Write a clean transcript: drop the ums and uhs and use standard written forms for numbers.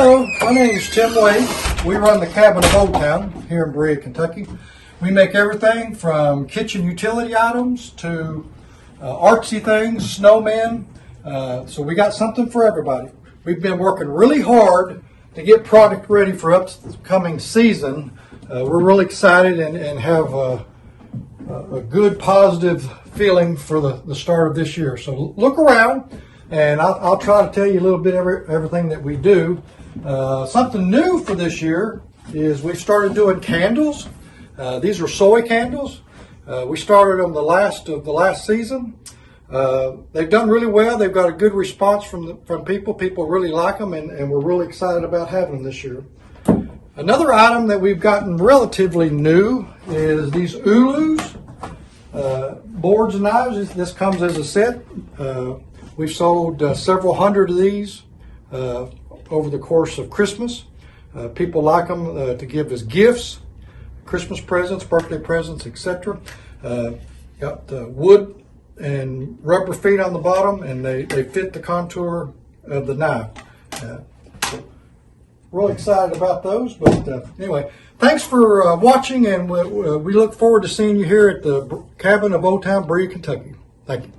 Hello, my name is Tim Wade. We run the Cabin of Old Town here in Berea, Kentucky. We make everything from kitchen utility items to artsy things, snowmen. So we got something for everybody. We've been working really hard to get product ready for upcoming season. We're really excited and have a good positive feeling for the start of this year. So look around and I'll try to tell you a little bit of everything that we do. Something new for this year is we started doing candles. These are soy candles. We started them the last season. They've done really well. They've got a good response from people. People really like them, and we're really excited about having them this year. Another item that we've gotten relatively new is these ulus, boards and knives. This comes as a set. We've sold several hundred of these over the course of Christmas. People like them to give as gifts, Christmas presents, birthday presents, etc. Got wood and rubber feet on the bottom, and they fit the contour of the knife. Really excited about those. But anyway, thanks for watching, and we look forward to seeing you here at the Cabin of Old Town, Berea, Kentucky. Thank you.